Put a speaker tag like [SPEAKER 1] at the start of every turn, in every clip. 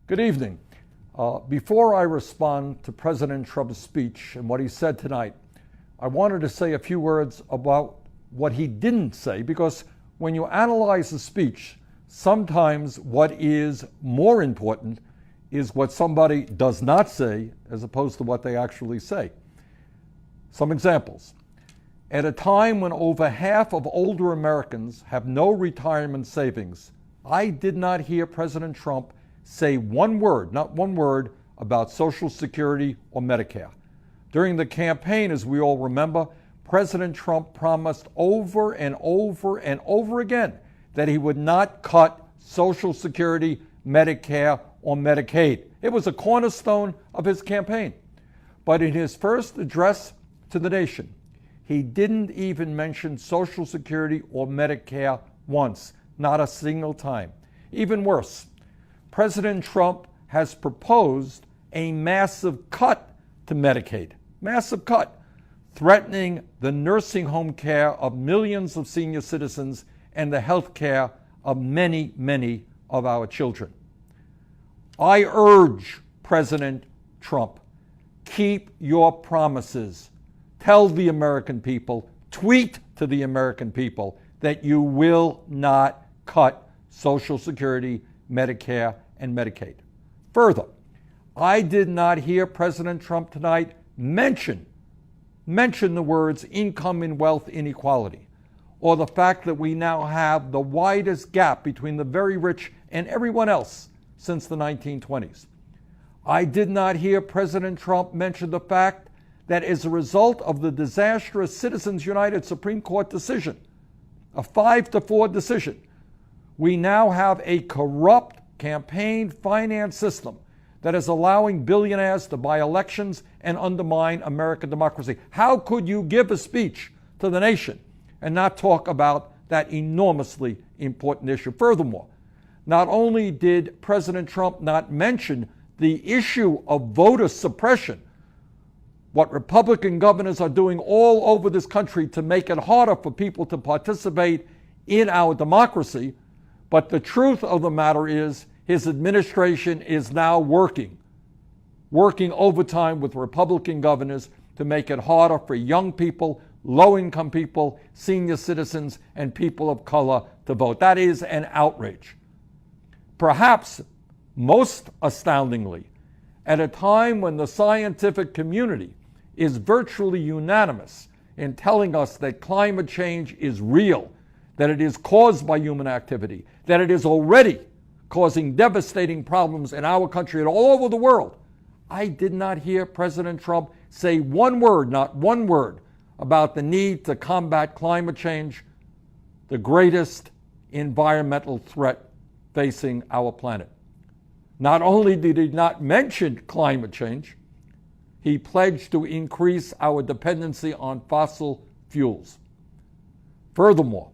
[SPEAKER 1] Good evening. Before I respond to President Trump's speech and what he said tonight, I wanted to say a few words about what he didn't say, because when you analyze the speech, sometimes what is more important is what somebody does not say as opposed to what they actually say. Some examples. At a time when over half of older Americans have no retirement savings, I did not hear President Trump say one word, not one word, about Social Security or Medicare. During the campaign, as we all remember, President Trump promised over and over and over again that he would not cut Social Security, Medicare, or Medicaid. It was a cornerstone of his campaign. But in his first address to the nation, he didn't even mention Social Security or Medicare once, not a single time. Even worse, President Trump has proposed a massive cut to Medicaid, massive cut, threatening the nursing home care of millions of senior citizens and the health care of many, many of our children. I urge President Trump, keep your promises. Tell the American people, tweet to the American people that you will not cut Social Security, Medicare, and Medicaid. Further, I did not hear President Trump tonight mention the words income and wealth inequality, or the fact that we now have the widest gap between the very rich and everyone else since the 1920s. I did not hear President Trump mention the fact that as a result of the disastrous Citizens United Supreme Court decision, a 5-4 decision, we now have a corrupt campaign finance system that is allowing billionaires to buy elections and undermine American democracy. How could you give a speech to the nation and not talk about that enormously important issue? Furthermore, not only did President Trump not mention the issue of voter suppression, what Republican governors are doing all over this country to make it harder for people to participate in our democracy, but the truth of the matter is his administration is now working overtime with Republican governors to make it harder for young people, low-income people, senior citizens, and people of color to vote. That is an outrage. Perhaps most astoundingly, at a time when the scientific community is virtually unanimous in telling us that climate change is real, that it is caused by human activity, that it is already causing devastating problems in our country and all over the world, I did not hear President Trump say one word, not one word, about the need to combat climate change, the greatest environmental threat facing our planet. Not only did he not mention climate change, he pledged to increase our dependency on fossil fuels. Furthermore,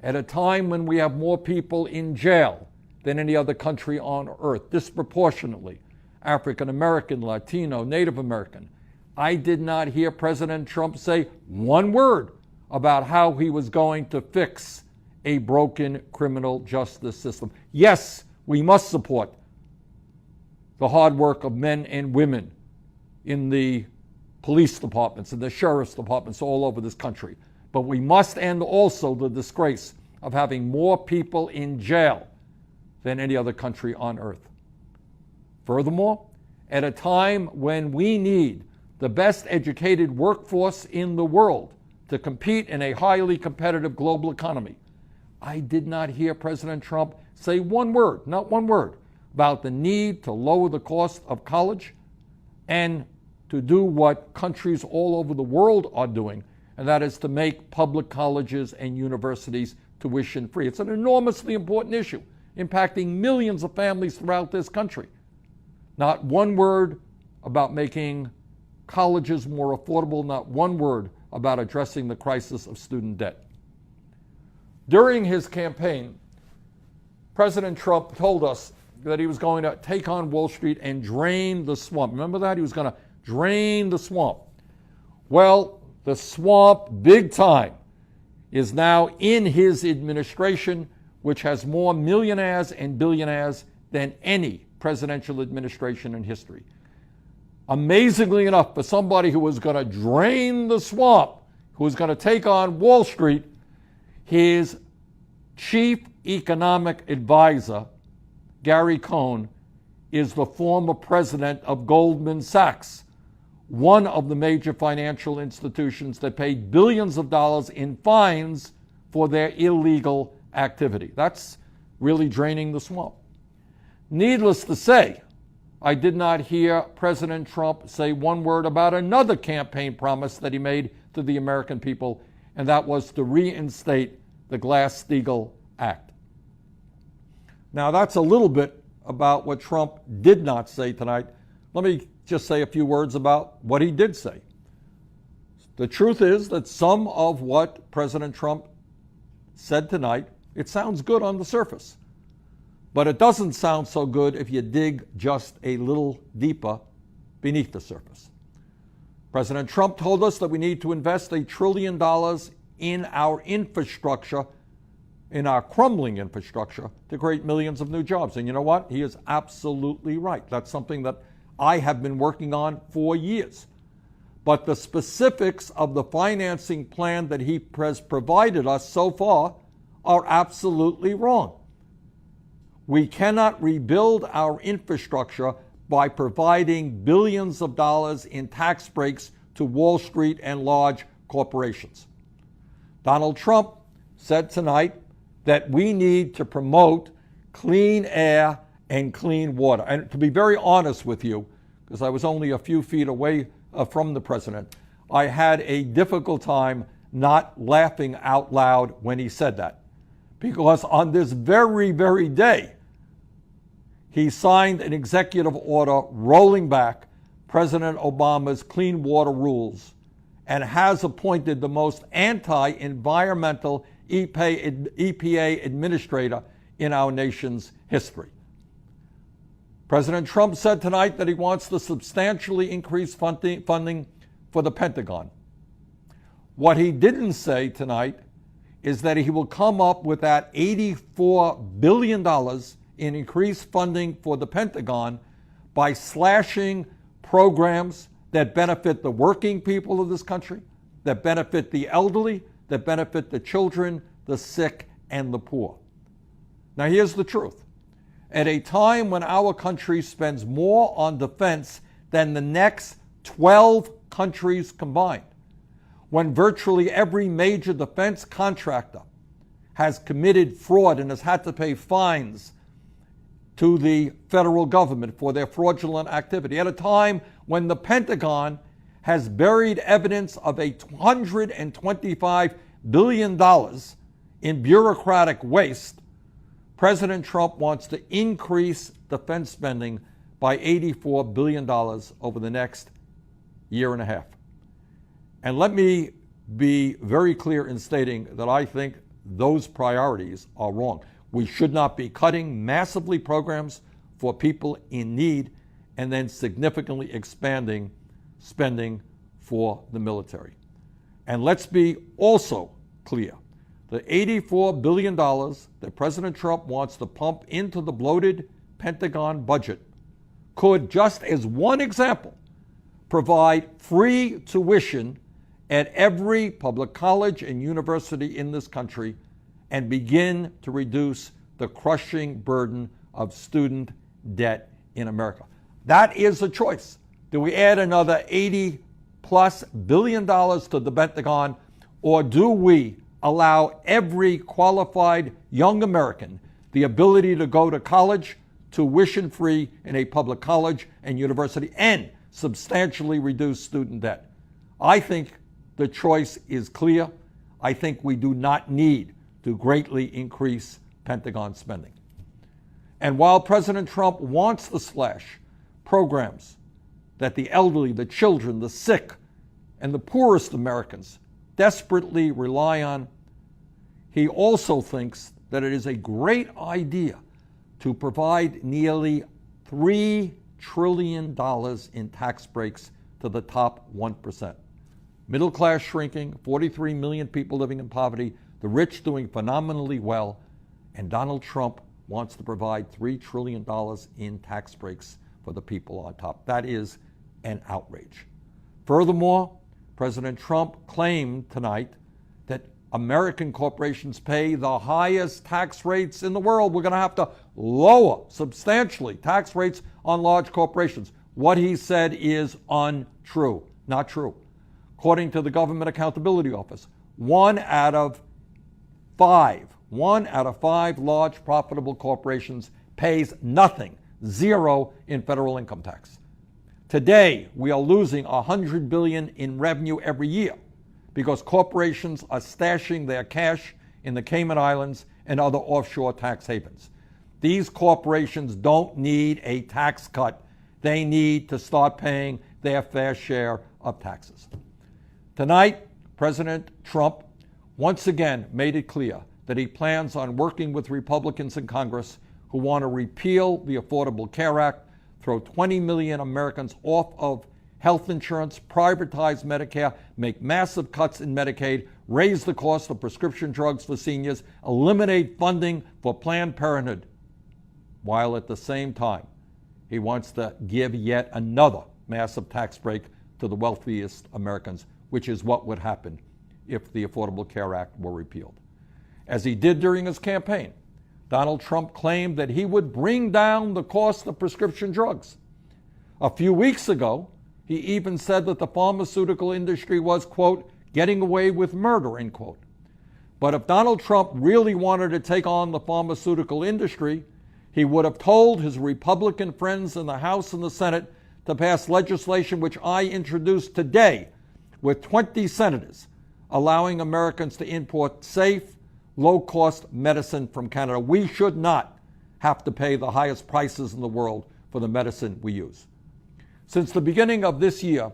[SPEAKER 1] at a time when we have more people in jail than any other country on earth, disproportionately African American, Latino, Native American, I did not hear President Trump say one word about how he was going to fix a broken criminal justice system. Yes, we must support the hard work of men and women in the police departments and the sheriff's departments all over this country. But we must end also the disgrace of having more people in jail than any other country on earth. Furthermore, at a time when we need the best educated workforce in the world to compete in a highly competitive global economy, I did not hear President Trump say one word, not one word, about the need to lower the cost of college and to do what countries all over the world are doing, and that is to make public colleges and universities tuition free. It's an enormously important issue, impacting millions of families throughout this country. Not one word about making colleges more affordable, not one word about addressing the crisis of student debt. During his campaign, President Trump told us that he was going to take on Wall Street and drain the swamp. Remember that? He was going to drain the swamp. Well, the swamp, big time, is now in his administration, which has more millionaires and billionaires than any presidential administration in history. Amazingly enough, for somebody who was going to drain the swamp, who was going to take on Wall Street, his chief economic advisor, Gary Cohn, is the former president of Goldman Sachs, one of the major financial institutions that paid billions of dollars in fines for their illegal activity. That's really draining the swamp. Needless to say, I did not hear President Trump say one word about another campaign promise that he made to the American people, and that was to reinstate the Glass-Steagall Act. Now, that's a little bit about what Trump did not say tonight. Let me just say a few words about what he did say. The truth is that some of what President Trump said tonight, it sounds good on the surface, but it doesn't sound so good if you dig just a little deeper beneath the surface. President Trump told us that we need to invest $1 trillion in our infrastructure, in our crumbling infrastructure, to create millions of new jobs. And you know what? He is absolutely right. That's something that I have been working on for years. But the specifics of the financing plan that he has provided us so far are absolutely wrong. We cannot rebuild our infrastructure by providing billions of dollars in tax breaks to Wall Street and large corporations. Donald Trump said tonight that we need to promote clean air and clean water. And to be very honest with you, because I was only a few feet away from the president, I had a difficult time not laughing out loud when he said that. Because on this very, very day, he signed an executive order rolling back President Obama's clean water rules and has appointed the most anti-environmental EPA administrator in our nation's history. President Trump said tonight that he wants to substantially increase funding for the Pentagon. What he didn't say tonight is that he will come up with that $84 billion in increased funding for the Pentagon by slashing programs that benefit the working people of this country, that benefit the elderly, that benefit the children, the sick, and the poor. Now, here's the truth. At a time when our country spends more on defense than the next 12 countries combined, when virtually every major defense contractor has committed fraud and has had to pay fines to the federal government for their fraudulent activity, at a time when the Pentagon has buried evidence of $125 billion in bureaucratic waste, President Trump wants to increase defense spending by $84 billion over the next year and a half. And let me be very clear in stating that I think those priorities are wrong. We should not be cutting massively programs for people in need and then significantly expanding spending for the military. And let's be also clear. The $84 billion that President Trump wants to pump into the bloated Pentagon budget could, just as one example, provide free tuition at every public college and university in this country and begin to reduce the crushing burden of student debt in America. That is a choice. Do we add another $80+ billion to the Pentagon, or do we allow every qualified young American the ability to go to college tuition-free in a public college and university and substantially reduce student debt? I think the choice is clear. I think we do not need to greatly increase Pentagon spending. And while President Trump wants to slash programs that the elderly, the children, the sick, and the poorest Americans desperately rely on, he also thinks that it is a great idea to provide nearly $3 trillion in tax breaks to the top 1%. Middle class shrinking, 43 million people living in poverty, the rich doing phenomenally well, and Donald Trump wants to provide $3 trillion in tax breaks for the people on top. That is an outrage. Furthermore, President Trump claimed tonight that American corporations pay the highest tax rates in the world. We're going to have to lower substantially tax rates on large corporations. What he said is untrue, not true. According to the Government Accountability Office, one out of five large profitable corporations pays nothing, zero in federal income tax. Today, we are losing $100 billion in revenue every year because corporations are stashing their cash in the Cayman Islands and other offshore tax havens. These corporations don't need a tax cut. They need to start paying their fair share of taxes. Tonight, President Trump once again made it clear that he plans on working with Republicans in Congress who want to repeal the Affordable Care Act, throw 20 million Americans off of health insurance, privatize Medicare, make massive cuts in Medicaid, raise the cost of prescription drugs for seniors, eliminate funding for Planned Parenthood, while at the same time he wants to give yet another massive tax break to the wealthiest Americans, which is what would happen if the Affordable Care Act were repealed. As he did during his campaign, Donald Trump claimed that he would bring down the cost of prescription drugs. A few weeks ago, he even said that the pharmaceutical industry was, quote, getting away with murder, end quote. But if Donald Trump really wanted to take on the pharmaceutical industry, he would have told his Republican friends in the House and the Senate to pass legislation which I introduced today with 20 senators, allowing Americans to import safe, low-cost medicine from Canada. We should not have to pay the highest prices in the world for the medicine we use. Since the beginning of this year,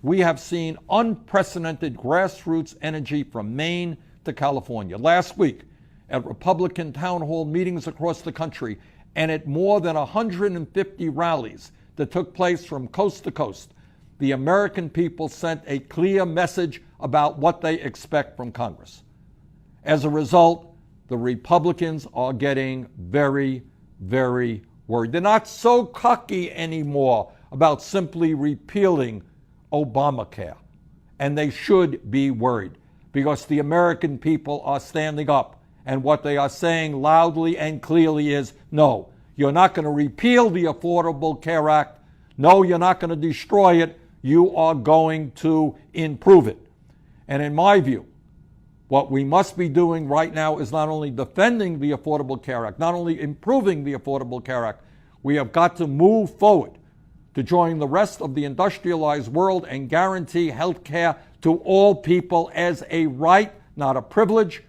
[SPEAKER 1] we have seen unprecedented grassroots energy from Maine to California. Last week, at Republican town hall meetings across the country and at more than 150 rallies that took place from coast to coast, the American people sent a clear message about what they expect from Congress. As a result, the Republicans are getting very, very worried. They're not so cocky anymore about simply repealing Obamacare. And they should be worried because the American people are standing up. And what they are saying loudly and clearly is, no, you're not going to repeal the Affordable Care Act. No, you're not going to destroy it. You are going to improve it. And in my view, what we must be doing right now is not only defending the Affordable Care Act, not only improving the Affordable Care Act, we have got to move forward to join the rest of the industrialized world and guarantee health care to all people as a right, not a privilege.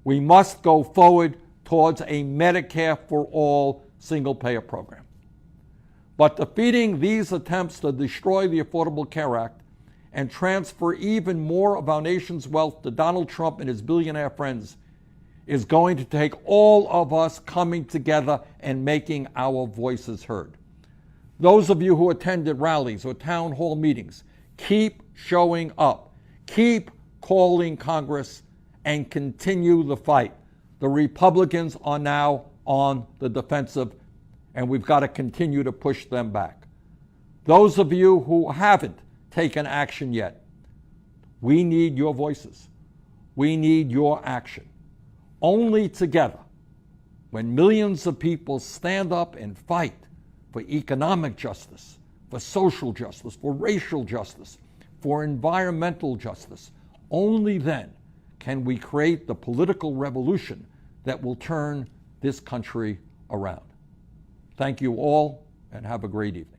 [SPEAKER 1] We must go forward towards a Medicare for all single-payer program. But defeating these attempts to destroy the Affordable Care Act and transfer even more of our nation's wealth to Donald Trump and his billionaire friends is going to take all of us coming together and making our voices heard. Those of you who attended rallies or town hall meetings, keep showing up, keep calling Congress, and continue the fight. The Republicans are now on the defensive, and we've got to continue to push them back. Those of you who haven't taken action yet, we need your voices. We need your action. Only together, when millions of people stand up and fight for economic justice, for social justice, for racial justice, for environmental justice, only then can we create the political revolution that will turn this country around. Thank you all, and have a great evening.